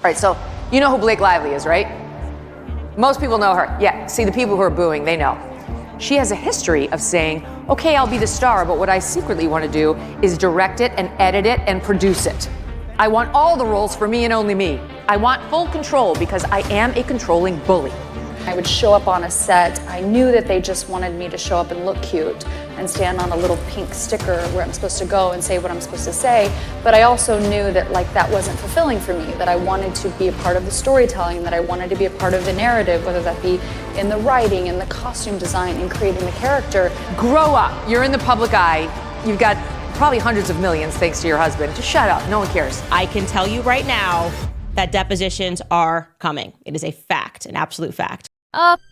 All right, so you know who Blake Lively is, right? Most people know her. Yeah, see, the people who are booing, they know. She has a history of saying, okay, I'll be the star, but what I secretly want to do is direct it and edit it and produce it. I want all the roles for me and only me. I want full control because I am a controlling bully. I would show up on a set. I knew that they just wanted me to show up and look cute and stand on a little pink sticker where I'm supposed to go and say what I'm supposed to say. But I also knew that that wasn't fulfilling for me, that I wanted to be a part of the storytelling, that I wanted to be a part of the narrative, whether that be in the writing, in the costume design, in creating the character. Grow up. You're in the public eye. You've got probably hundreds of millions thanks to your husband. Just shut up. No one cares. I can tell you right now that depositions are coming. It is a fact, an absolute fact.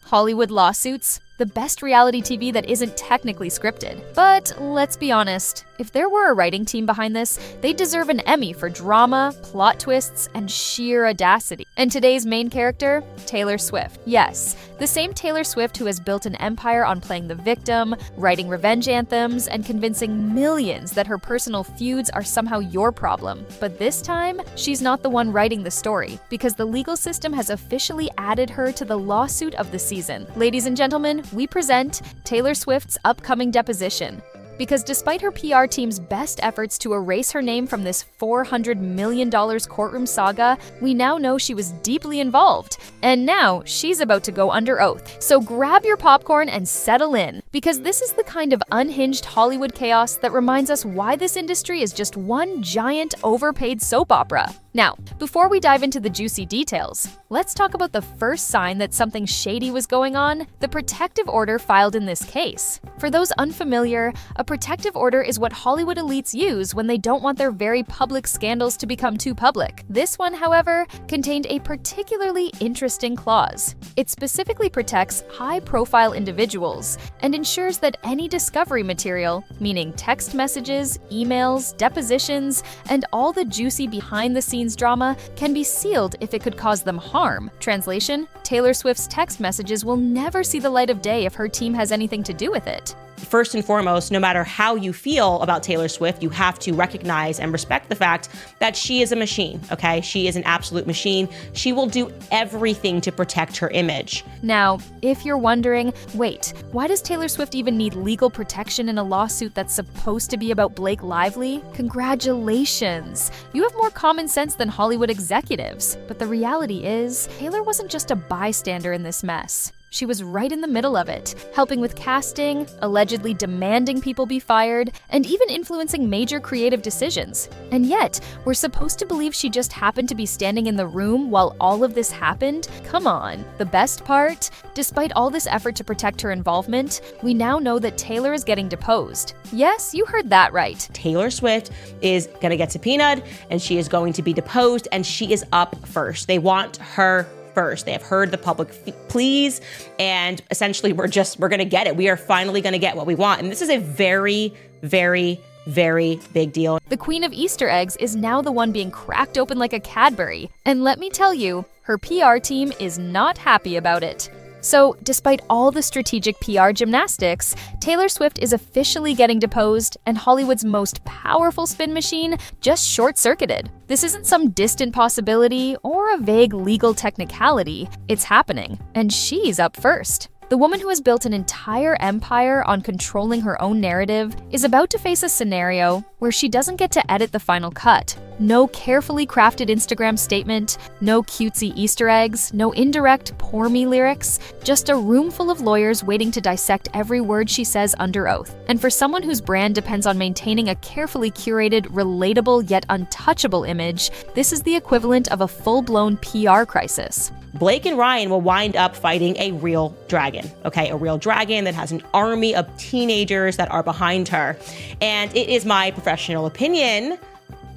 Hollywood lawsuits. The best reality TV that isn't technically scripted. But let's be honest, if there were a writing team behind this, they'd deserve an Emmy for drama, plot twists, and sheer audacity. And today's main character, Taylor Swift. Yes, the same Taylor Swift who has built an empire on playing the victim, writing revenge anthems, and convincing millions that her personal feuds are somehow your problem. But this time, she's not the one writing the story, because the legal system has officially added her to the lawsuit of the season. Ladies and gentlemen, we present Taylor Swift's upcoming deposition. Because despite her PR team's best efforts to erase her name from this $400 million courtroom saga, we now know she was deeply involved. And now she's about to go under oath. So grab your popcorn and settle in, because this is the kind of unhinged Hollywood chaos that reminds us why this industry is just one giant overpaid soap opera. Now, before we dive into the juicy details, let's talk about the first sign that something shady was going on, the protective order filed in this case. For those unfamiliar, a protective order is what Hollywood elites use when they don't want their very public scandals to become too public. This one, however, contained a particularly interesting clause. It specifically protects high-profile individuals and ensures that any discovery material, meaning text messages, emails, depositions, and all the juicy behind-the-scenes drama, can be sealed if it could cause them harm. Translation: Taylor Swift's text messages will never see the light of day if her team has anything to do with it. First and foremost, no matter how you feel about Taylor Swift, you have to recognize and respect the fact that she is a machine, okay? She is an absolute machine. She will do everything to protect her image. Now, if you're wondering, wait, why does Taylor Swift even need legal protection in a lawsuit that's supposed to be about Blake Lively? Congratulations! You have more common sense than Hollywood executives. But the reality is, Taylor wasn't just a bystander in this mess. She was right in the middle of it, helping with casting, allegedly demanding people be fired, and even influencing major creative decisions. And yet, we're supposed to believe she just happened to be standing in the room while all of this happened? Come on. The best part? Despite all this effort to protect her involvement, we now know that Taylor is getting deposed. Yes, you heard that right. Taylor Swift is going to get subpoenaed, and she is going to be deposed, and she is up first. They want her first. They have heard the public pleas, and essentially we're going to get it. We are finally going to get what we want. And this is a very, very, very big deal. The queen of Easter eggs is now the one being cracked open like a Cadbury. And let me tell you, her PR team is not happy about it. So, despite all the strategic PR gymnastics, Taylor Swift is officially getting deposed, and Hollywood's most powerful spin machine just short-circuited. This isn't some distant possibility or a vague legal technicality. It's happening, and she's up first. The woman who has built an entire empire on controlling her own narrative is about to face a scenario where she doesn't get to edit the final cut. No carefully crafted Instagram statement, no cutesy Easter eggs, no indirect "poor me" lyrics, just a room full of lawyers waiting to dissect every word she says under oath. And for someone whose brand depends on maintaining a carefully curated, relatable yet untouchable image, this is the equivalent of a full-blown PR crisis. Blake and Ryan will wind up fighting a real dragon, okay? A real dragon that has an army of teenagers that are behind her. And it is my professional opinion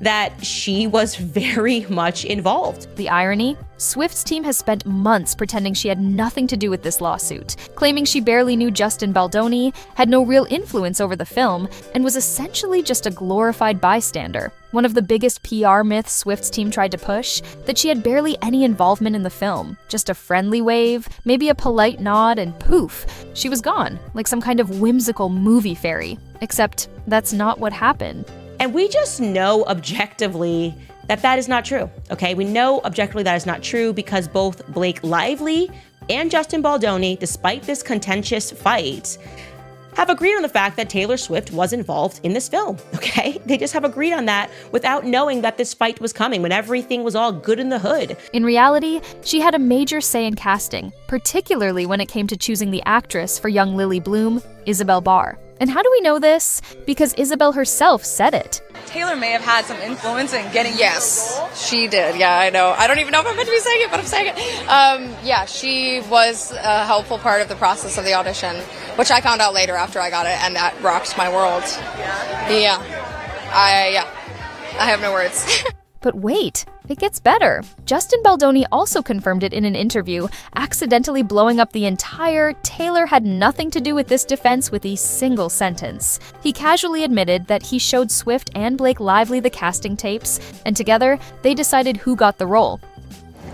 that she was very much involved. The irony? Swift's team has spent months pretending she had nothing to do with this lawsuit, claiming she barely knew Justin Baldoni, had no real influence over the film, and was essentially just a glorified bystander. One of the biggest PR myths Swift's team tried to push, that she had barely any involvement in the film. Just a friendly wave, maybe a polite nod, and poof, she was gone, like some kind of whimsical movie fairy. Except that's not what happened. And we just know objectively that is not true, okay? We know objectively that is not true because both Blake Lively and Justin Baldoni, despite this contentious fight, have agreed on the fact that Taylor Swift was involved in this film, okay? They just have agreed on that without knowing that this fight was coming, when everything was all good in the hood. In reality, she had a major say in casting, particularly when it came to choosing the actress for young Lily Bloom, Isabel Barr. And how do we know this? Because Isabel herself said it. Taylor may have had some influence in getting Yes, she did. Yeah, I know. I don't even know if I'm meant to be saying it, but I'm saying it. Yeah, she was a helpful part of the process of the audition, which I found out later after I got it, and that rocked my world. Yeah. I have no words. But wait, it gets better. Justin Baldoni also confirmed it in an interview, accidentally blowing up the entire "Taylor had nothing to do with this" defense with a single sentence. He casually admitted that he showed Swift and Blake Lively the casting tapes, and together they decided who got the role.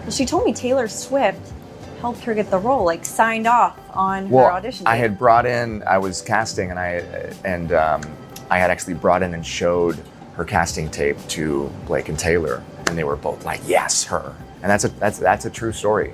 She told me Taylor Swift helped her get the role, like signed off on her audition. I had brought in, I was casting, and I had actually brought in and showed her casting tape to Blake and Taylor, and they were both like, "Yes, her." And that's a true story.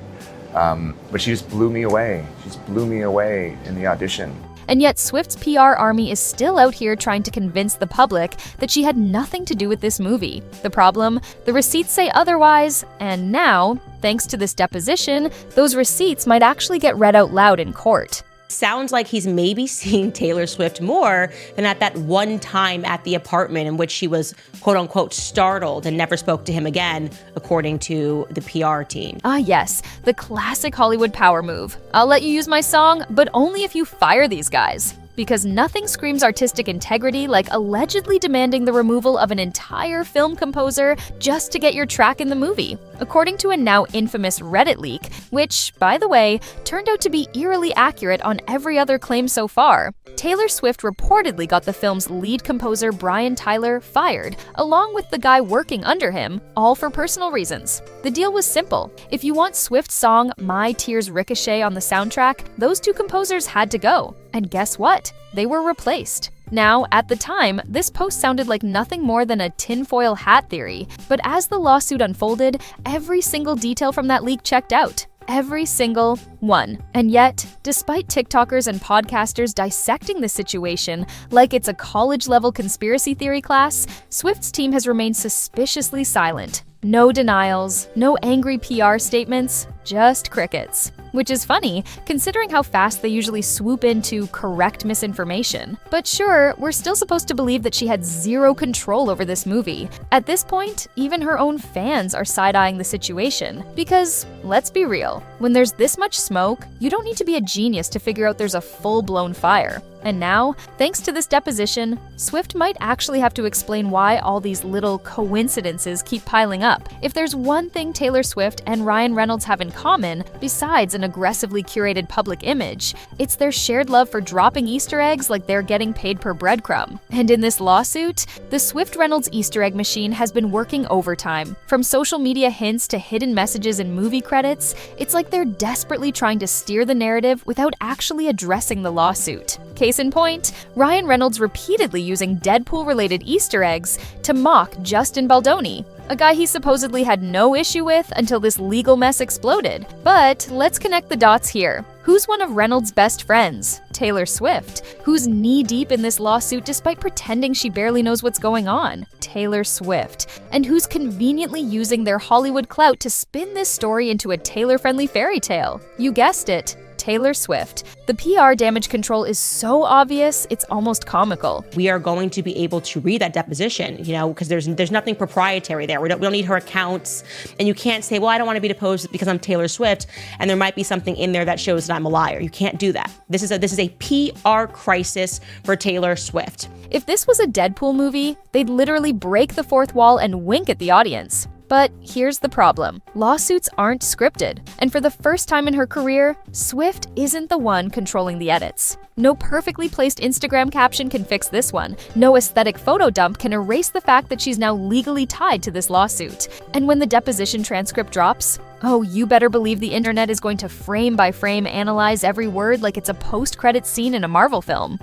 But she just blew me away. She just blew me away in the audition. And yet Swift's PR army is still out here trying to convince the public that she had nothing to do with this movie. The problem? The receipts say otherwise, and now, thanks to this deposition, those receipts might actually get read out loud in court. Sounds like he's maybe seen Taylor Swift more than at that one time at the apartment in which she was quote unquote startled and never spoke to him again, according to the PR team. Ah yes, the classic Hollywood power move. I'll let you use my song, but only if you fire these guys. Because nothing screams artistic integrity like allegedly demanding the removal of an entire film composer just to get your track in the movie. According to a now infamous Reddit leak, which, by the way, turned out to be eerily accurate on every other claim so far, Taylor Swift reportedly got the film's lead composer Brian Tyler fired, along with the guy working under him, all for personal reasons. The deal was simple. If you want Swift's song My Tears Ricochet on the soundtrack, those two composers had to go. And guess what? They were replaced. Now, at the time, this post sounded like nothing more than a tinfoil hat theory, but as the lawsuit unfolded, every single detail from that leak checked out. Every single one. And yet, despite TikTokers and podcasters dissecting the situation like it's a college-level conspiracy theory class, Swift's team has remained suspiciously silent. No denials, no angry PR statements, just crickets. Which is funny, considering how fast they usually swoop in to correct misinformation. But sure, we're still supposed to believe that she had zero control over this movie. At this point, even her own fans are side-eyeing the situation. Because, let's be real, when there's this much smoke, you don't need to be a genius to figure out there's a full-blown fire. And now, thanks to this deposition, Swift might actually have to explain why all these little coincidences keep piling up. If there's one thing Taylor Swift and Ryan Reynolds have in common, besides an aggressively curated public image, it's their shared love for dropping Easter eggs like they're getting paid per breadcrumb. And in this lawsuit, the Swift-Reynolds Easter egg machine has been working overtime. From social media hints to hidden messages in movie credits, it's like they're desperately trying to steer the narrative without actually addressing the lawsuit. Case in point, Ryan Reynolds repeatedly using Deadpool-related Easter eggs to mock Justin Baldoni, a guy he supposedly had no issue with until this legal mess exploded. But let's connect the dots here. Who's one of Reynolds' best friends? Taylor Swift. Who's knee-deep in this lawsuit despite pretending she barely knows what's going on? Taylor Swift. And who's conveniently using their Hollywood clout to spin this story into a Taylor-friendly fairy tale? You guessed it. Taylor Swift. The PR damage control is so obvious, it's almost comical. We are going to be able to read that deposition, because there's nothing proprietary there. We don't need her accounts, and you can't say, well, I don't want to be deposed because I'm Taylor Swift, and there might be something in there that shows that I'm a liar. You can't do that. This is a PR crisis for Taylor Swift. If this was a Deadpool movie, they'd literally break the fourth wall and wink at the audience. But here's the problem. Lawsuits aren't scripted. And for the first time in her career, Swift isn't the one controlling the edits. No perfectly placed Instagram caption can fix this one. No aesthetic photo dump can erase the fact that she's now legally tied to this lawsuit. And when the deposition transcript drops, oh, you better believe the internet is going to frame by frame analyze every word like it's a post-credits scene in a Marvel film.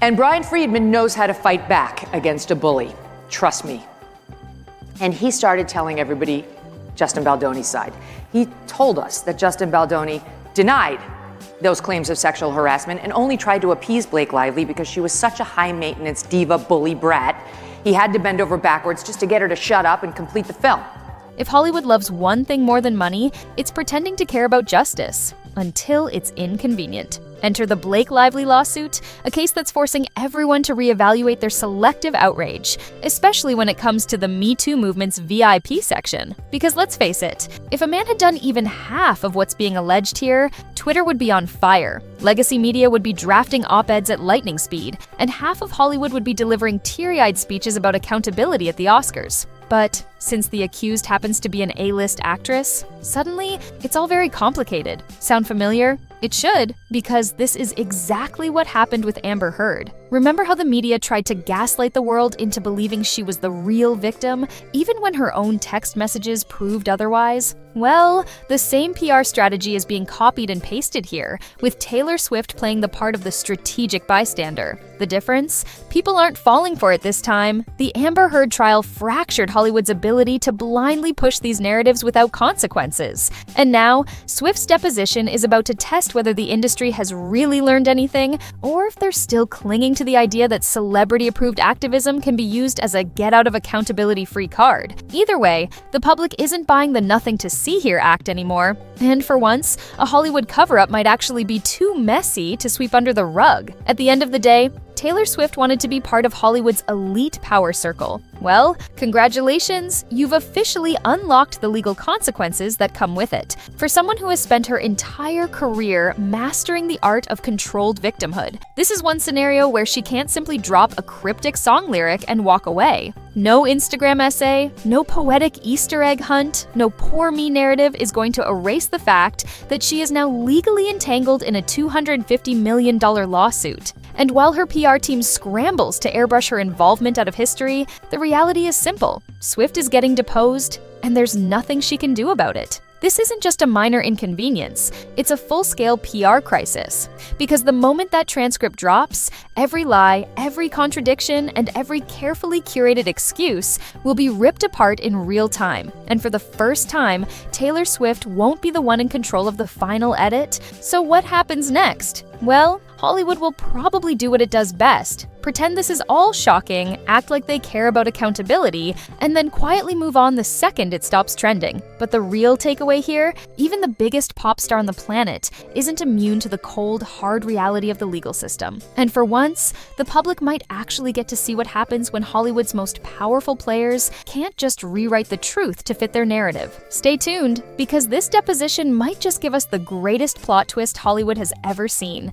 And Brian Friedman knows how to fight back against a bully. Trust me. And he started telling everybody Justin Baldoni's side. He told us that Justin Baldoni denied those claims of sexual harassment and only tried to appease Blake Lively because she was such a high-maintenance diva bully brat. He had to bend over backwards just to get her to shut up and complete the film. If Hollywood loves one thing more than money, it's pretending to care about justice. Until it's inconvenient. Enter the Blake Lively lawsuit, a case that's forcing everyone to reevaluate their selective outrage, especially when it comes to the Me Too movement's VIP section. Because let's face it, if a man had done even half of what's being alleged here, Twitter would be on fire, legacy media would be drafting op-eds at lightning speed, and half of Hollywood would be delivering teary-eyed speeches about accountability at the Oscars. But since the accused happens to be an A-list actress, suddenly it's all very complicated. Sound familiar? It should, because this is exactly what happened with Amber Heard. Remember how the media tried to gaslight the world into believing she was the real victim, even when her own text messages proved otherwise? Well, the same PR strategy is being copied and pasted here, with Taylor Swift playing the part of the strategic bystander. The difference? People aren't falling for it this time. The Amber Heard trial fractured Hollywood's ability to blindly push these narratives without consequences. And now, Swift's deposition is about to test whether the industry has really learned anything, or if they're still clinging to the idea that celebrity-approved activism can be used as a get-out-of-accountability-free card. Either way, the public isn't buying the nothing-to-see here act anymore. And for once, a Hollywood cover-up might actually be too messy to sweep under the rug. At the end of the day, Taylor Swift wanted to be part of Hollywood's elite power circle. Well, congratulations, you've officially unlocked the legal consequences that come with it. For someone who has spent her entire career mastering the art of controlled victimhood, this is one scenario where she can't simply drop a cryptic song lyric and walk away. No Instagram essay, no poetic Easter egg hunt, no poor me narrative is going to erase the fact that she is now legally entangled in a $250 million lawsuit. And while her PR team scrambles to airbrush her involvement out of history, the reality is simple. Swift is getting deposed, and there's nothing she can do about it. This isn't just a minor inconvenience, it's a full-scale PR crisis. Because the moment that transcript drops, every lie, every contradiction, and every carefully curated excuse will be ripped apart in real time. And for the first time, Taylor Swift won't be the one in control of the final edit. So what happens next? Well, Hollywood will probably do what it does best. Pretend this is all shocking, act like they care about accountability, and then quietly move on the second it stops trending. But the real takeaway here, even the biggest pop star on the planet isn't immune to the cold, hard reality of the legal system. And for once, the public might actually get to see what happens when Hollywood's most powerful players can't just rewrite the truth to fit their narrative. Stay tuned, because this deposition might just give us the greatest plot twist Hollywood has ever seen.